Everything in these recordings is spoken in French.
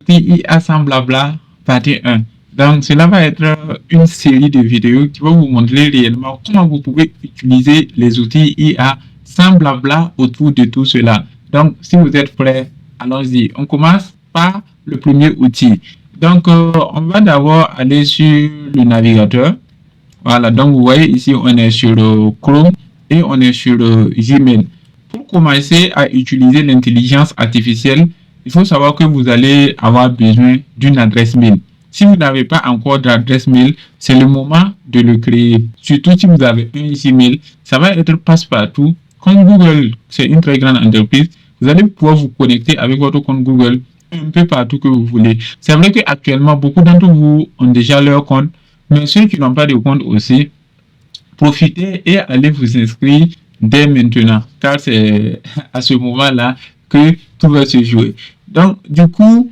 IA sans blabla, partie 1. Donc, cela va être une série de vidéos qui va vous montrer réellement comment vous pouvez utiliser les outils IA sans blabla autour de tout cela. Donc, si vous êtes prêts, allons-y. On commence par le premier outil. Donc, on va d'abord aller sur le navigateur. Voilà, donc vous voyez ici, on est sur Chrome et on est sur Gmail. Pour commencer à utiliser l'intelligence artificielle, il faut savoir que vous allez avoir besoin d'une adresse mail. Si vous n'avez pas encore d'adresse mail, c'est le moment de le créer. Surtout si vous avez un Gmail, ça va être passe-partout. Comme Google, c'est une très grande entreprise, vous allez pouvoir vous connecter avec votre compte Google un peu partout que vous voulez. C'est vrai qu'actuellement, beaucoup d'entre vous ont déjà leur compte, mais ceux qui n'ont pas de compte aussi, profitez et allez vous inscrire dès maintenant, car c'est à ce moment-là que tout va se jouer. Donc, du coup,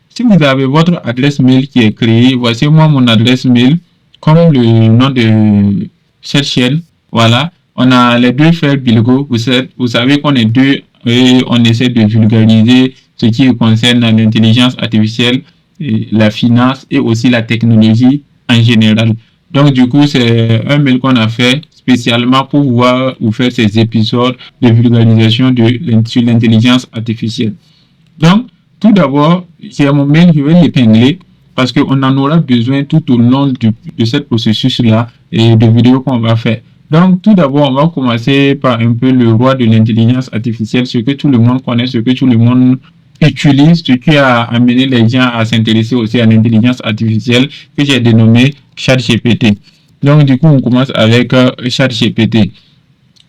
si vous avez votre adresse mail qui est créée, voici moi mon adresse mail, comme le nom de cette chaîne. Voilà, on a les deux frères Bilgo. Vous savez qu'on est deux et on essaie de vulgariser ce qui concerne l'intelligence artificielle, la finance et aussi la technologie en général. Donc, du coup, c'est un mail qu'on a fait spécialement pour pouvoir vous faire ces épisodes de vulgarisation sur l'intelligence artificielle. Donc, tout d'abord, j'ai mon mail, je vais l'épingler parce qu'on en aura besoin tout au long de ce processus-là et de vidéos qu'on va faire. Donc, tout d'abord, on va commencer par un peu le roi de l'intelligence artificielle, ce que tout le monde connaît, ce que tout le monde utilise, ce qui a amené les gens à s'intéresser aussi à l'intelligence artificielle que j'ai dénommé ChatGPT. Donc, du coup, on commence avec ChatGPT.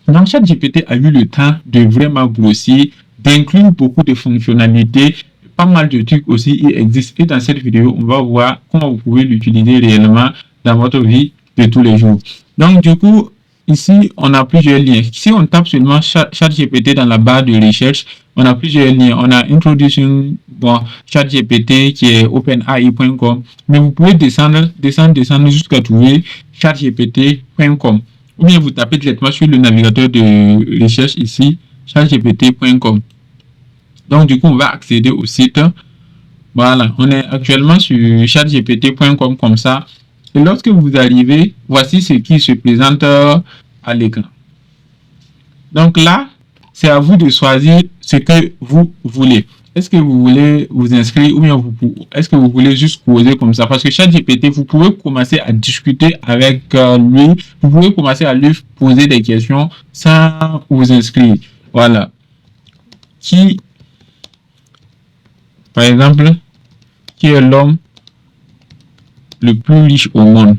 Donc, ChatGPT a eu le temps de vraiment grossir, d'inclure beaucoup de fonctionnalités, pas mal de trucs aussi qui existent. Et dans cette vidéo, on va voir comment vous pouvez l'utiliser réellement dans votre vie de tous les jours. Donc, du coup, ici, on a plusieurs liens. Si on tape seulement ChatGPT dans la barre de recherche, on a plusieurs liens. On a Introduction, bon, ChatGPT qui est openai.com, mais vous pouvez descendre jusqu'à trouver ChatGPT.com. Ou bien vous tapez directement sur le navigateur de recherche ici, chatgpt.com. Donc, du coup, on va accéder au site. Voilà, on est actuellement sur chatgpt.com comme ça. Et lorsque vous arrivez, voici ce qui se présente à l'écran. Donc là, c'est à vous de choisir ce que vous voulez. Est-ce que vous voulez vous inscrire ou bien est-ce que vous voulez juste poser comme ça? Parce que ChatGPT, vous pouvez commencer à discuter avec lui. Vous pouvez commencer à lui poser des questions sans vous inscrire. Voilà. Par exemple, qui est l'homme le plus riche au monde?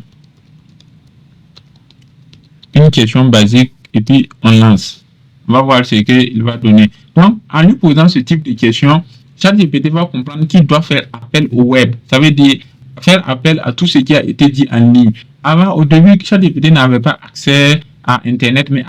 Une question basique et puis on lance. On va voir ce qu'il va donner. Donc, en lui posant ce type de questions, ChatGPT va comprendre qu'il doit faire appel au web. Ça veut dire faire appel à tout ce qui a été dit en ligne. Avant, au début, ChatGPT n'avait pas accès à Internet, mais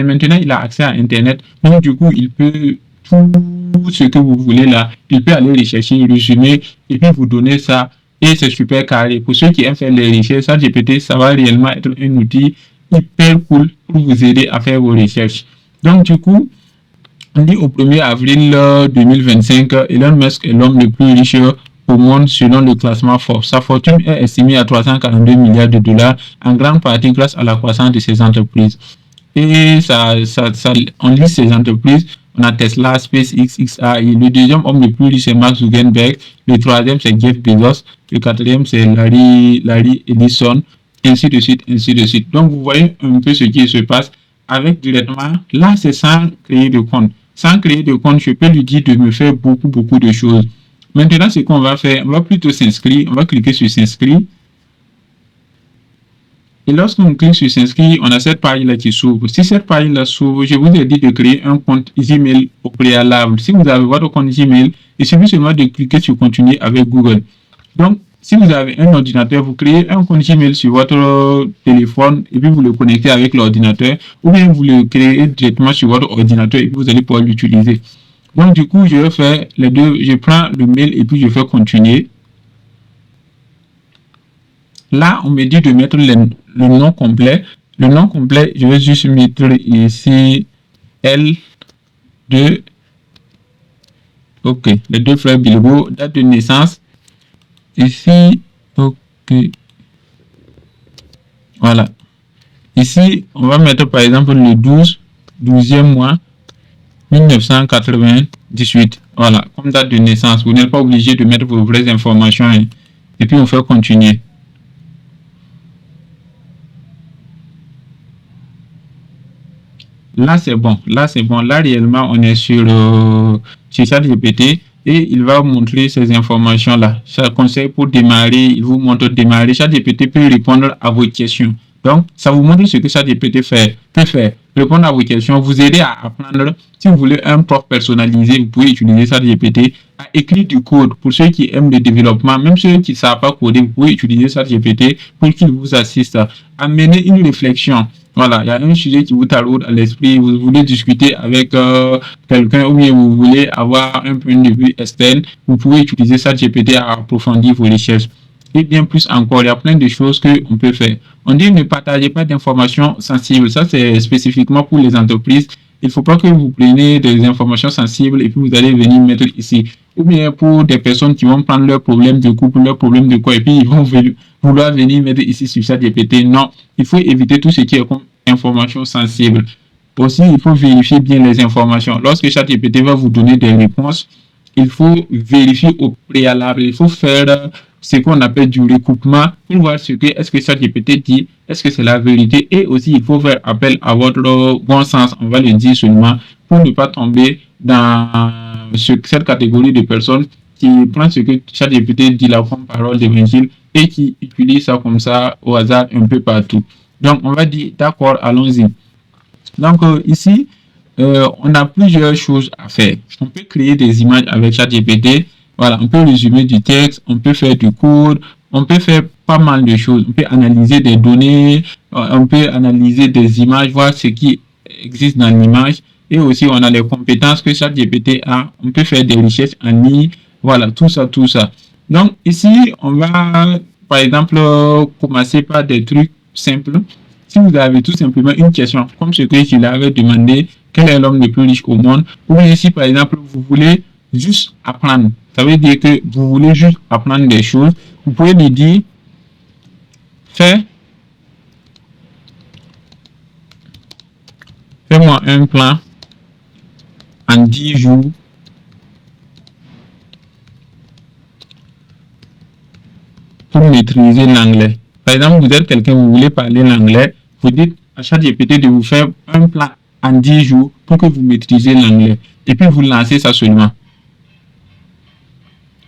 maintenant, il a accès à Internet. Donc, du coup, il peut tout ce que vous voulez là, il peut aller rechercher, résumer et puis vous donner ça. Et c'est super carré. Pour ceux qui aiment faire les recherches, ChatGPT, ça va réellement être un outil hyper cool pour vous aider à faire vos recherches. Donc, du coup, on dit au 1er avril 2025, Elon Musk est l'homme le plus riche au monde selon le classement Forbes. Sa fortune est estimée à 342 milliards de dollars, en grande partie grâce à la croissance de ses entreprises. Et on lit ces entreprises. On a Tesla, SpaceX, XAI. Le deuxième homme le plus riche, c'est Mark Zuckerberg. Le troisième, c'est Jeff Bezos. Le quatrième, c'est Larry Ellison. Ainsi de suite, ainsi de suite. Donc, vous voyez un peu ce qui se passe avec directement. Là, c'est sans créer de compte. Sans créer de compte, je peux lui dire de me faire beaucoup de choses. Maintenant, ce qu'on va faire, on va plutôt s'inscrire. On va cliquer sur s'inscrire. Et lorsqu'on clique sur s'inscrire, on a cette page-là qui s'ouvre. Si cette page-là s'ouvre, je vous ai dit de créer un compte Gmail au préalable. Si vous avez votre compte Gmail, il suffit seulement de cliquer sur continuer avec Google. Donc, si vous avez un ordinateur, vous créez un compte Gmail sur votre téléphone et puis vous le connectez avec l'ordinateur, ou bien vous le créez directement sur votre ordinateur et puis vous allez pouvoir l'utiliser. Donc, du coup, je vais faire les deux. Je prends le mail et puis je fais continuer. Là, on me dit de mettre le nom complet. Le nom complet, je vais juste mettre ici L2 Ok, les deux frères Bilbo, date de naissance. Ici, ok, voilà. Ici, on va mettre par exemple le 12e mois, 1998. Voilà, comme date de naissance. Vous n'êtes pas obligé de mettre vos vraies informations, hein. Et puis on fait continuer. Là, c'est bon. Là, c'est bon. Là, réellement, on est sur ChatGPT et il va vous montrer ces informations-là. Chaque conseil pour démarrer, il vous montre démarrer. ChatGPT peut répondre à vos questions. Donc, ça vous montre ce que ChatGPT peut faire. Répondre à vos questions, vous aider à apprendre. Si vous voulez un prof personnalisé, vous pouvez utiliser ChatGPT à écrire du code. Pour ceux qui aiment le développement, même ceux qui ne savent pas coder, vous pouvez utiliser ChatGPT pour qu'il vous assiste à mener une réflexion. Voilà, il y a un sujet qui vous taraude à l'esprit, vous voulez discuter avec quelqu'un ou bien vous voulez avoir un point de vue externe, vous pouvez utiliser ça GPT à approfondir vos recherches. Et bien plus encore, il y a plein de choses qu'on peut faire. On dit ne partagez pas d'informations sensibles. Ça, c'est spécifiquement pour les entreprises. Il ne faut pas que vous preniez des informations sensibles et puis vous allez venir mettre ici. Ou bien pour des personnes qui vont prendre leurs problèmes de couple, leurs problèmes de quoi, et puis ils vont vouloir venir mettre ici sur ChatGPT. Non, il faut éviter tout ce qui est comme information sensible. Aussi, il faut vérifier bien les informations. Lorsque ChatGPT va vous donner des réponses, il faut vérifier au préalable. Il faut faire ce qu'on appelle du recoupement pour voir ce que est-ce que ChatGPT dit, est-ce que c'est la vérité. Et aussi, il faut faire appel à votre bon sens, on va le dire seulement, pour ne pas tomber dans cette catégorie de personnes qui prennent ce que ChatGPT dit là comme parole d'évangile et qui utilisent ça comme ça au hasard un peu partout. Donc, on va dire, d'accord, allons-y. Donc, ici, on a plusieurs choses à faire. On peut créer des images avec ChatGPT. Voilà, on peut résumer du texte, on peut faire du code, on peut faire pas mal de choses. On peut analyser des données, on peut analyser des images, voir ce qui existe dans l'image. Et aussi, on a les compétences que ChatGPT a. On peut faire des recherches en ligne. Voilà, tout ça, tout ça. Donc, ici, on va, par exemple, commencer par des trucs simples. Si vous avez tout simplement une question, comme ce que je l'avais demandé, quel est l'homme le plus riche au monde, ou bien si par exemple vous voulez juste apprendre, ça veut dire que vous voulez juste apprendre des choses, vous pouvez lui dire, fais, fais-moi un plan en 10 jours pour maîtriser l'anglais. Par exemple, vous êtes quelqu'un, vous voulez parler l'anglais, vous dites à ChatGPT de vous faire un plan en 10 jours pour que vous maîtrisez l'anglais. Et puis vous lancez ça seulement.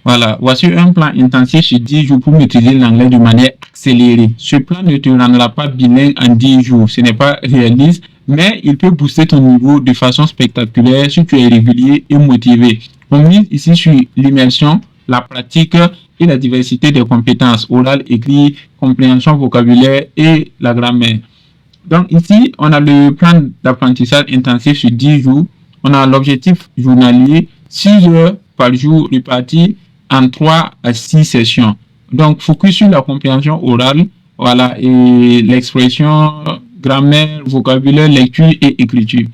Voilà, voici un plan intensif sur 10 jours pour maîtriser l'anglais de manière accélérée. Ce plan ne te rendra pas bilingue en 10 jours, ce n'est pas réaliste, mais il peut booster ton niveau de façon spectaculaire si tu es régulier et motivé. On mise ici sur l'immersion, la pratique et la diversité des compétences orales, écrites, compréhension vocabulaire et la grammaire. Donc ici, on a le plan d'apprentissage intensif sur 10 jours. On a l'objectif journalier, 6 heures par jour réparties en 3 à 6 sessions. Donc, focus sur la compréhension orale, voilà, et l'expression, grammaire, vocabulaire, lecture et écriture.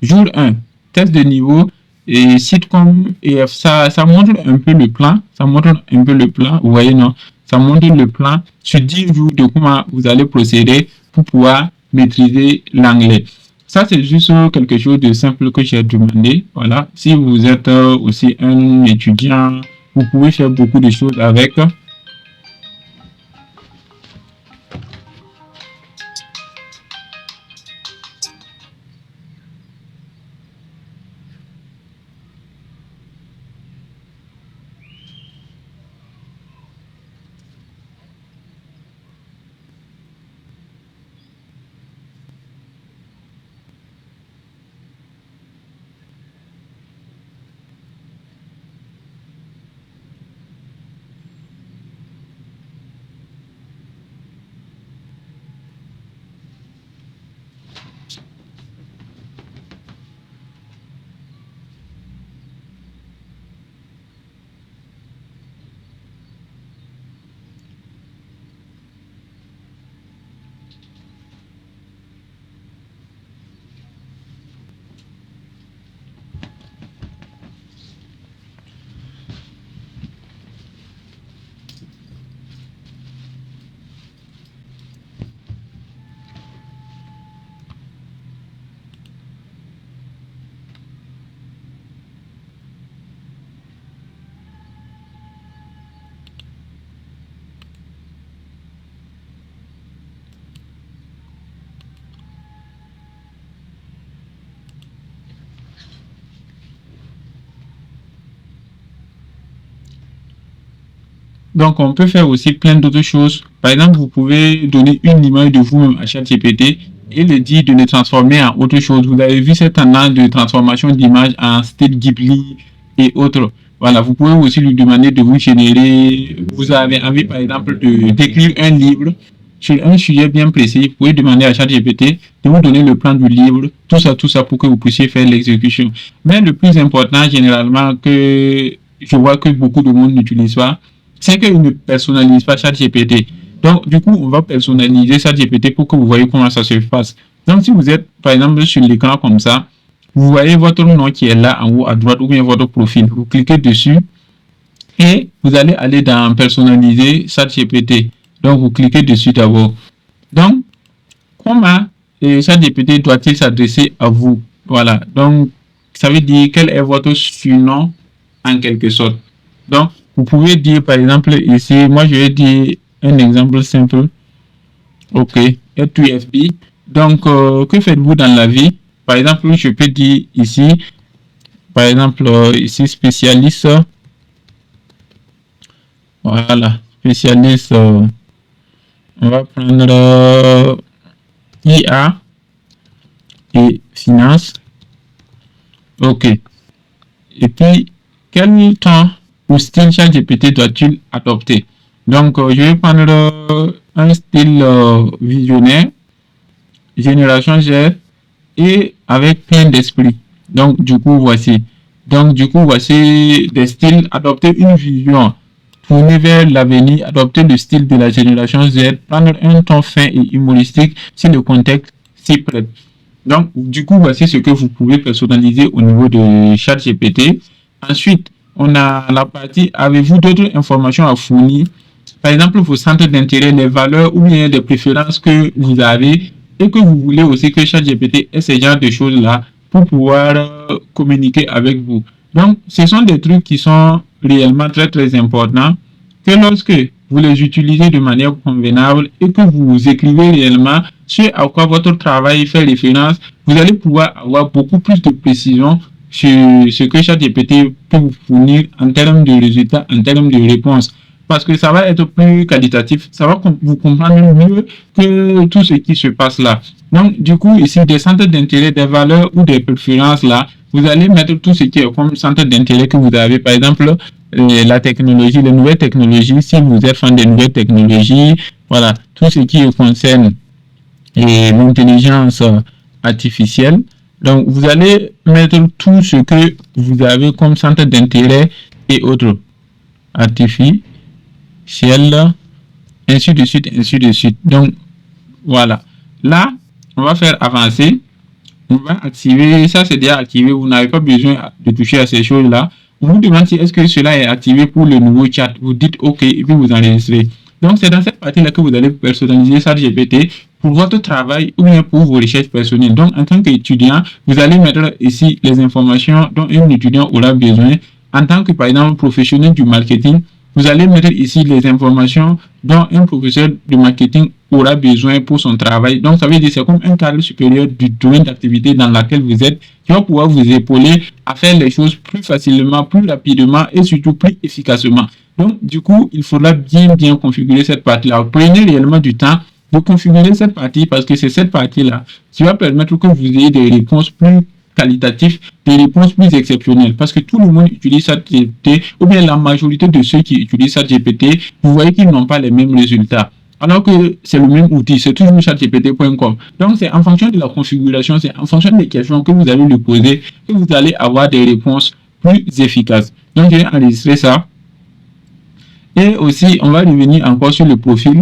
Jour 1, test de niveau et sitcom et ça montre un peu le plan. Ça montre un peu le plan. Vous voyez, non? Ça montre le plan sur 10 jours de comment vous allez procéder pour pouvoir maîtriser l'anglais. Ça, c'est juste quelque chose de simple que j'ai demandé. Voilà. Si vous êtes aussi un étudiant, vous pouvez faire beaucoup de choses avec. Donc, on peut faire aussi plein d'autres choses. Par exemple, vous pouvez donner une image de vous-même à ChatGPT et le dire de le transformer en autre chose. Vous avez vu cette tendance de transformation d'image en style Ghibli et autres. Voilà, vous pouvez aussi lui demander de vous générer. Vous avez envie, par exemple, d'écrire un livre sur un sujet bien précis. Vous pouvez demander à ChatGPT de vous donner le plan du livre, tout ça pour que vous puissiez faire l'exécution. Mais le plus important, généralement, que je vois que beaucoup de monde n'utilise pas, c'est qu'ils ne personnalisent pas ChatGPT. Donc, du coup, on va personnaliser ChatGPT pour que vous voyez comment ça se passe. Donc, si vous êtes, par exemple, sur l'écran comme ça, vous voyez votre nom qui est là en haut à droite ou bien votre profil. Vous cliquez dessus et vous allez aller dans personnaliser ChatGPT. Donc, vous cliquez dessus d'abord. Donc, comment ChatGPT doit-il s'adresser à vous? Voilà. Donc, ça veut dire quel est votre surnom en quelque sorte. Donc, vous pouvez dire, par exemple, ici, moi, je vais dire un exemple simple. OK. F2FB. Donc, que faites-vous dans la vie? Par exemple, je peux dire ici, par exemple, ici, spécialiste. Voilà. Spécialiste. On va prendre IA et finance. OK. Et puis, quel temps ou style ChatGPT doit-il adopter? Donc, je vais prendre un style visionnaire, génération Z et avec plein d'esprit. Donc, du coup, voici. Donc, du coup, voici des styles. Adopter une vision tournée vers l'avenir, adopter le style de la génération Z, prendre un ton fin et humoristique si le contexte s'y prête. Donc, du coup, voici ce que vous pouvez personnaliser au niveau de ChatGPT. Ensuite, on a la partie, avez-vous d'autres informations à fournir? Par exemple, vos centres d'intérêt, les valeurs ou bien des préférences que vous avez et que vous voulez aussi que ChatGPT ait ce genre de choses-là pour pouvoir communiquer avec vous. Donc, ce sont des trucs qui sont réellement très, très importants que lorsque vous les utilisez de manière convenable et que vous écrivez réellement ce à quoi votre travail fait référence, vous allez pouvoir avoir beaucoup plus de précision sur ce que ChatGPT peut vous fournir en termes de résultats, en termes de réponses. Parce que ça va être plus qualitatif, ça va vous comprendre mieux que tout ce qui se passe là. Donc, du coup, ici, des centres d'intérêt, des valeurs ou des préférences là, vous allez mettre tout ce qui est comme centre d'intérêt que vous avez. Par exemple, la technologie, les nouvelles technologies, si vous êtes fan des nouvelles technologies, voilà, tout ce qui concerne l'intelligence artificielle. Donc, vous allez mettre tout ce que vous avez comme centre d'intérêt et autres. Artificiel, ainsi de suite, ainsi de suite. Donc, voilà. Là, on va faire avancer. On va activer. Ça, c'est déjà activé. Vous n'avez pas besoin de toucher à ces choses-là. On vous demande si est-ce que cela est activé pour le nouveau chat. Vous dites OK et puis vous enregistrez. Donc, c'est dans cette partie-là que vous allez personnaliser ChatGPT pour votre travail ou bien pour vos recherches personnelles. Donc, en tant qu'étudiant, vous allez mettre ici les informations dont un étudiant aura besoin. En tant que, par exemple, professionnel du marketing, vous allez mettre ici les informations dont un professeur de marketing aura besoin pour son travail. Donc, ça veut dire que c'est comme un cadre supérieur du domaine d'activité dans lequel vous êtes qui va pouvoir vous épauler à faire les choses plus facilement, plus rapidement et surtout plus efficacement. Donc, du coup, il faudra bien configurer cette partie-là. Prenez réellement du temps de configurer cette partie parce que c'est cette partie-là qui va permettre que vous ayez des réponses plus qualitatifs, des réponses plus exceptionnelles. Parce que tout le monde utilise ChatGPT, ou bien la majorité de ceux qui utilisent ChatGPT, vous voyez qu'ils n'ont pas les mêmes résultats. Alors que c'est le même outil, c'est toujours chatgpt.com. Donc, c'est en fonction de la configuration, c'est en fonction des questions que vous allez lui poser, que vous allez avoir des réponses plus efficaces. Donc, je vais enregistrer ça. Et aussi, on va revenir encore sur le profil.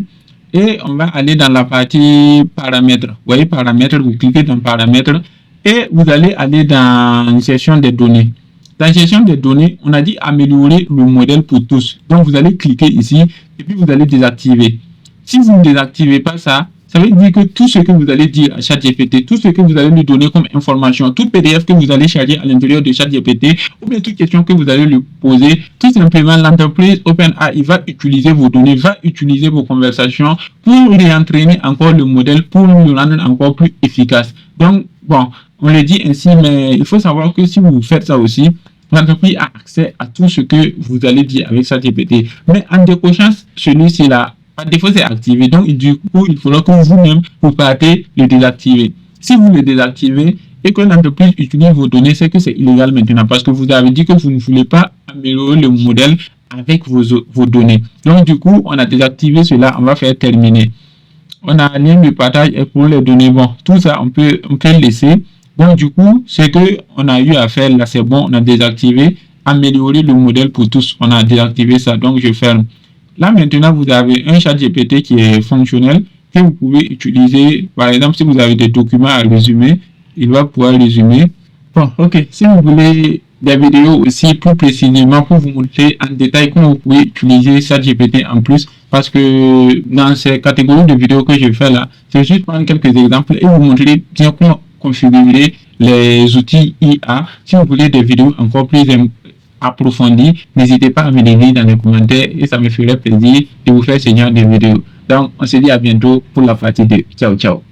Et on va aller dans la partie paramètres. Vous voyez, paramètres, vous cliquez dans paramètres. Et vous allez aller dans gestion des données. Dans gestion des données, on a dit améliorer le modèle pour tous. Donc, vous allez cliquer ici et puis vous allez désactiver. Si vous ne désactivez pas ça, ça veut dire que tout ce que vous allez dire à ChatGPT, tout ce que vous allez lui donner comme information, tout PDF que vous allez charger à l'intérieur de ChatGPT, ou bien toute question que vous allez lui poser, tout simplement l'entreprise OpenAI va utiliser vos données, va utiliser vos conversations pour réentraîner encore le modèle, pour le rendre encore plus efficace. Donc, bon, on le dit ainsi, mais il faut savoir que si vous faites ça aussi, l'entreprise a accès à tout ce que vous allez dire avec ChatGPT. Mais en décochant celui-ci-là, par défaut, c'est activé. Donc, du coup, il faudra que vous-même, vous partez le désactiver. Si vous le désactivez et que l'entreprise utilise vos données, c'est que c'est illégal maintenant parce que vous avez dit que vous ne voulez pas améliorer le modèle avec vos données. Donc, du coup, on a désactivé cela. On va faire terminer. On a un lien de partage et pour les données. Bon, tout ça, on peut laisser. Donc, du coup, ce que on a eu à faire là, c'est bon. On a désactivé. Améliorer le modèle pour tous. On a désactivé ça. Donc, je ferme. Là, maintenant, vous avez un ChatGPT qui est fonctionnel que vous pouvez utiliser. Par exemple, si vous avez des documents à résumer, il va pouvoir résumer. Bon, ok. Si vous voulez des vidéos aussi plus précisément pour vous montrer en détail comment vous pouvez utiliser ChatGPT en plus, parce que dans ces catégories de vidéos que je fais là, c'est juste prendre quelques exemples et vous montrer bien comment configurer les outils IA. Si vous voulez des vidéos encore plus approfondies, n'hésitez pas à me les dire dans les commentaires et ça me ferait plaisir de vous faire ce genre de vidéos. Donc, on se dit à bientôt pour la partie 2. Ciao, ciao.